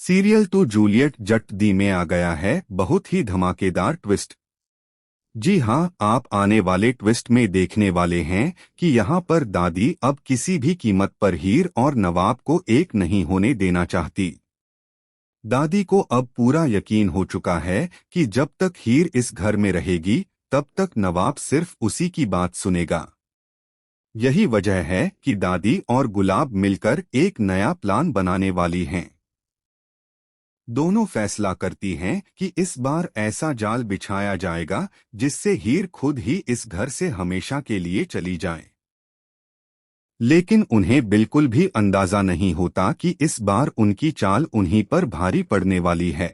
Serial to Juliet जट दी में आ गया है बहुत ही धमाकेदार ट्विस्ट। जी हाँ, आप आने वाले ट्विस्ट में देखने वाले हैं कि यहाँ पर दादी अब किसी भी कीमत पर हीर और नवाब को एक नहीं होने देना चाहती। दादी को अब पूरा यकीन हो चुका है कि जब तक हीर इस घर में रहेगी तब तक नवाब सिर्फ उसी की बात सुनेगा। यही वजह है कि दादी और गुलाब मिलकर एक नया प्लान बनाने वाली हैं। दोनों फैसला करती हैं कि इस बार ऐसा जाल बिछाया जाएगा जिससे हीर खुद ही इस घर से हमेशा के लिए चली जाए। लेकिन उन्हें बिल्कुल भी अंदाजा नहीं होता कि इस बार उनकी चाल उन्हीं पर भारी पड़ने वाली है।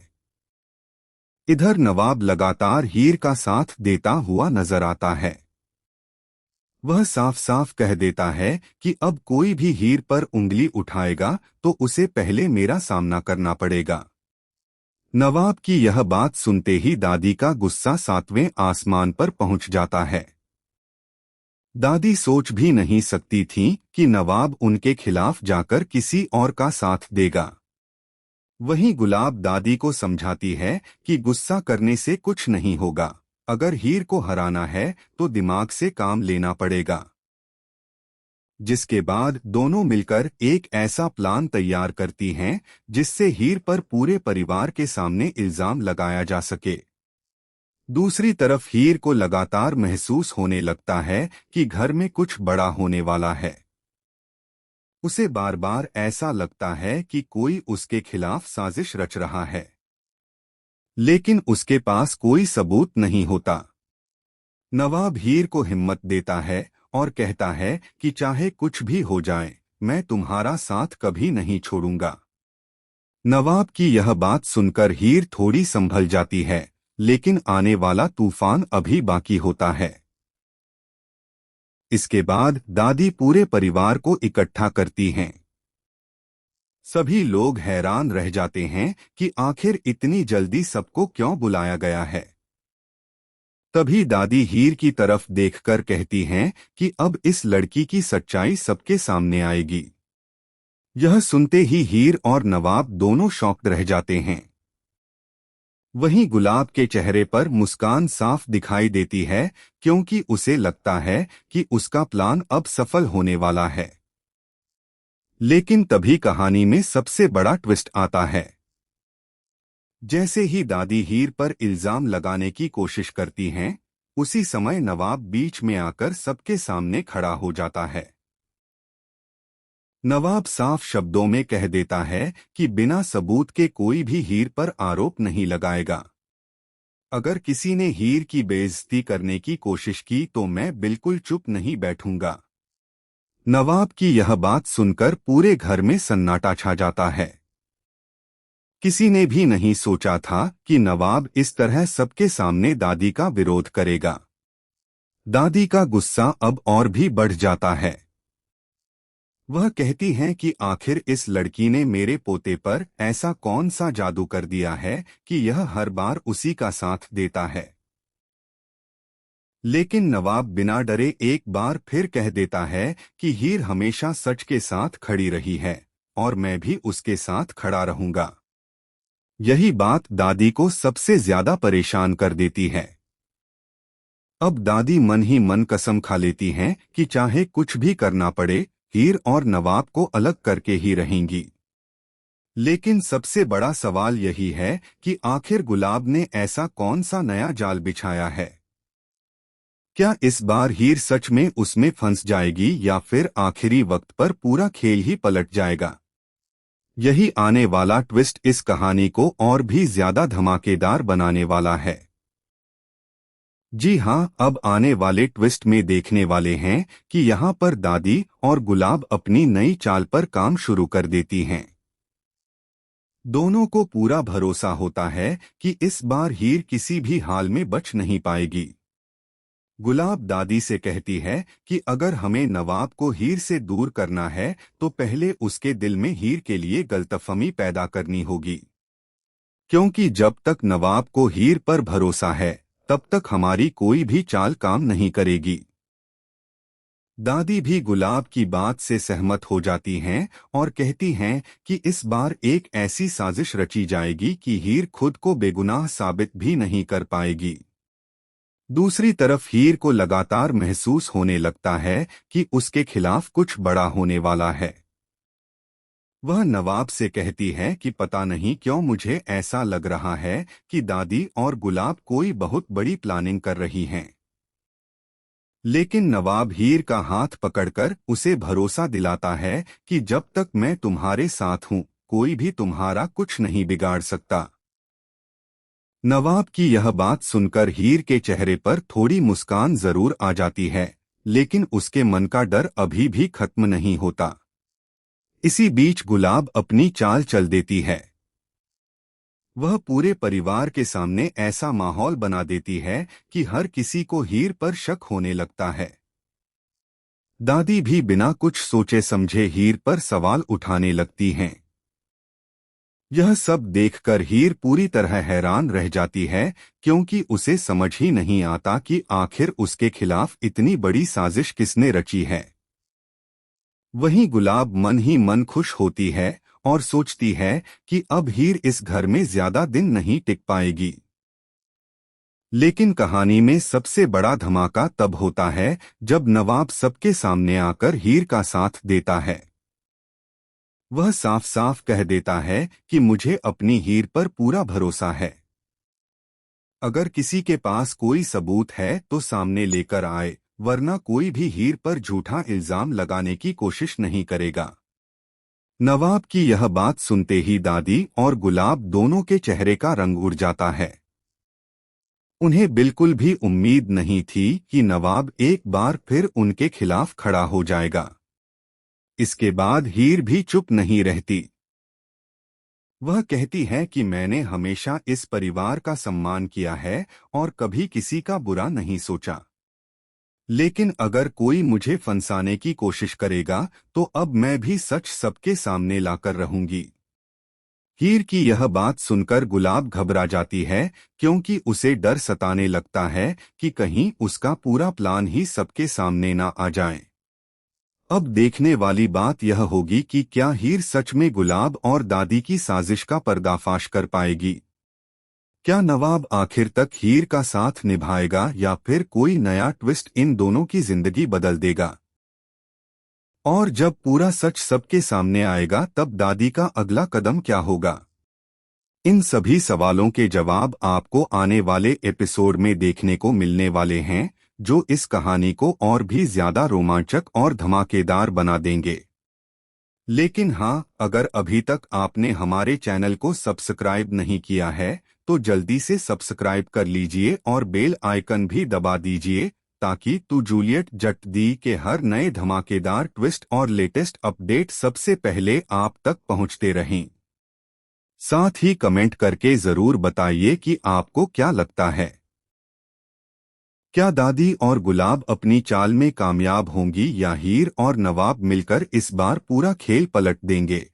इधर नवाब लगातार हीर का साथ देता हुआ नजर आता है। वह साफ साफ कह देता है कि अब कोई भी हीर पर उंगली उठाएगा तो उसे पहले मेरा सामना करना पड़ेगा। नवाब की यह बात सुनते ही दादी का गुस्सा सातवें आसमान पर पहुंच जाता है। दादी सोच भी नहीं सकती थी कि नवाब उनके खिलाफ जाकर किसी और का साथ देगा। वहीं गुलाब दादी को समझाती है कि गुस्सा करने से कुछ नहीं होगा, अगर हीर को हराना है तो दिमाग से काम लेना पड़ेगा। जिसके बाद दोनों मिलकर एक ऐसा प्लान तैयार करती हैं जिससे हीर पर पूरे परिवार के सामने इल्जाम लगाया जा सके। दूसरी तरफ हीर को लगातार महसूस होने लगता है कि घर में कुछ बड़ा होने वाला है। उसे बार बार ऐसा लगता है कि कोई उसके खिलाफ साजिश रच रहा है, लेकिन उसके पास कोई सबूत नहीं होता। नवाब हीर को हिम्मत देता है और कहता है कि चाहे कुछ भी हो जाए, मैं तुम्हारा साथ कभी नहीं छोड़ूंगा। नवाब की यह बात सुनकर हीर थोड़ी संभल जाती है, लेकिन आने वाला तूफान अभी बाकी होता है। इसके बाद दादी पूरे परिवार को इकट्ठा करती हैं। सभी लोग हैरान रह जाते हैं कि आखिर इतनी जल्दी सबको क्यों बुलाया गया है। तभी दादी हीर की तरफ देखकर कहती हैं कि अब इस लड़की की सच्चाई सबके सामने आएगी। यह सुनते ही हीर और नवाब दोनों शॉक्ड रह जाते हैं। वहीं गुलाब के चेहरे पर मुस्कान साफ दिखाई देती है, क्योंकि उसे लगता है कि उसका प्लान अब सफल होने वाला है। लेकिन तभी कहानी में सबसे बड़ा ट्विस्ट आता है। जैसे ही दादी हीर पर इल्जाम लगाने की कोशिश करती हैं, उसी समय नवाब बीच में आकर सबके सामने खड़ा हो जाता है। नवाब साफ शब्दों में कह देता है कि बिना सबूत के कोई भी हीर पर आरोप नहीं लगाएगा। अगर किसी ने हीर की बेइज्जती करने की कोशिश की तो मैं बिल्कुल चुप नहीं बैठूंगा। नवाब की यह बात सुनकर पूरे घर में सन्नाटा छा जाता है। किसी ने भी नहीं सोचा था कि नवाब इस तरह सबके सामने दादी का विरोध करेगा। दादी का गुस्सा अब और भी बढ़ जाता है। वह कहती हैं कि आखिर इस लड़की ने मेरे पोते पर ऐसा कौन सा जादू कर दिया है कि यह हर बार उसी का साथ देता है। लेकिन नवाब बिना डरे एक बार फिर कह देता है कि हीर हमेशा सच के साथ खड़ी रही है और मैं भी उसके साथ खड़ा रहूंगा। यही बात दादी को सबसे ज्यादा परेशान कर देती है। अब दादी मन ही मन कसम खा लेती हैं कि चाहे कुछ भी करना पड़े, हीर और नवाब को अलग करके ही रहेंगी। लेकिन सबसे बड़ा सवाल यही है कि आखिर गुलाब ने ऐसा कौन सा नया जाल बिछाया है। क्या इस बार हीर सच में उसमें फंस जाएगी या फिर आखिरी वक्त पर पूरा खेल ही पलट जाएगा। यही आने वाला ट्विस्ट इस कहानी को और भी ज्यादा धमाकेदार बनाने वाला है। जी हाँ, अब आने वाले ट्विस्ट में देखने वाले हैं कि यहाँ पर दादी और गुलाब अपनी नई चाल पर काम शुरू कर देती हैं। दोनों को पूरा भरोसा होता है कि इस बार हीर किसी भी हाल में बच नहीं पाएगी। गुलाब दादी से कहती है कि अगर हमें नवाब को हीर से दूर करना है तो पहले उसके दिल में हीर के लिए गलतफहमी पैदा करनी होगी, क्योंकि जब तक नवाब को हीर पर भरोसा है तब तक हमारी कोई भी चाल काम नहीं करेगी। दादी भी गुलाब की बात से सहमत हो जाती हैं और कहती हैं कि इस बार एक ऐसी साजिश रची जाएगी कि हीर खुद को बेगुनाह साबित भी नहीं कर पाएगी। दूसरी तरफ हीर को लगातार महसूस होने लगता है कि उसके खिलाफ कुछ बड़ा होने वाला है। वह नवाब से कहती है कि पता नहीं क्यों मुझे ऐसा लग रहा है कि दादी और गुलाब कोई बहुत बड़ी प्लानिंग कर रही हैं। लेकिन नवाब हीर का हाथ पकड़कर उसे भरोसा दिलाता है कि जब तक मैं तुम्हारे साथ हूं, कोई भी तुम्हारा कुछ नहीं बिगाड़ सकता। नवाब की यह बात सुनकर हीर के चेहरे पर थोड़ी मुस्कान जरूर आ जाती है, लेकिन उसके मन का डर अभी भी खत्म नहीं होता। इसी बीच गुलाब अपनी चाल चल देती है। वह पूरे परिवार के सामने ऐसा माहौल बना देती है कि हर किसी को हीर पर शक होने लगता है। दादी भी बिना कुछ सोचे समझे हीर पर सवाल उठाने लगती हैं। यह सब देखकर हीर पूरी तरह हैरान रह जाती है, क्योंकि उसे समझ ही नहीं आता कि आखिर उसके खिलाफ इतनी बड़ी साजिश किसने रची है। वहीं गुलाब मन ही मन खुश होती है और सोचती है कि अब हीर इस घर में ज्यादा दिन नहीं टिक पाएगी। लेकिन कहानी में सबसे बड़ा धमाका तब होता है जब नवाब सबके सामने आकर हीर का साथ देता है। वह साफ साफ कह देता है कि मुझे अपनी हीर पर पूरा भरोसा है। अगर किसी के पास कोई सबूत है तो सामने लेकर आए, वरना कोई भी हीर पर झूठा इल्जाम लगाने की कोशिश नहीं करेगा। नवाब की यह बात सुनते ही दादी और गुलाब दोनों के चेहरे का रंग उड़ जाता है। उन्हें बिल्कुल भी उम्मीद नहीं थी कि नवाब एक बार फिर उनके खिलाफ खड़ा हो जाएगा। इसके बाद हीर भी चुप नहीं रहती। वह कहती है कि मैंने हमेशा इस परिवार का सम्मान किया है और कभी किसी का बुरा नहीं सोचा। लेकिन अगर कोई मुझे फंसाने की कोशिश करेगा तो अब मैं भी सच सबके सामने लाकर रहूंगी। हीर की यह बात सुनकर गुलाब घबरा जाती है, क्योंकि उसे डर सताने लगता है कि कहीं उसका पूरा प्लान ही सबके सामने ना आ जाए। अब देखने वाली बात यह होगी कि क्या हीर सच में गुलाब और दादी की साजिश का पर्दाफाश कर पाएगी। क्या नवाब आखिर तक हीर का साथ निभाएगा या फिर कोई नया ट्विस्ट इन दोनों की जिंदगी बदल देगा। और जब पूरा सच सबके सामने आएगा तब दादी का अगला कदम क्या होगा। इन सभी सवालों के जवाब आपको आने वाले एपिसोड में देखने को मिलने वाले हैं, जो इस कहानी को और भी ज्यादा रोमांचक और धमाकेदार बना देंगे। लेकिन हाँ, अगर अभी तक आपने हमारे चैनल को सब्सक्राइब नहीं किया है तो जल्दी से सब्सक्राइब कर लीजिए और बेल आइकन भी दबा दीजिए, ताकि तू जूलियट जट दी के हर नए धमाकेदार ट्विस्ट और लेटेस्ट अपडेट सबसे पहले आप तक पहुंचते रहें। साथ ही कमेंट करके जरूर बताइए कि आपको क्या लगता है। क्या दादी और गुलाब अपनी चाल में कामयाब होंगी या हीर और नवाब मिलकर इस बार पूरा खेल पलट देंगे।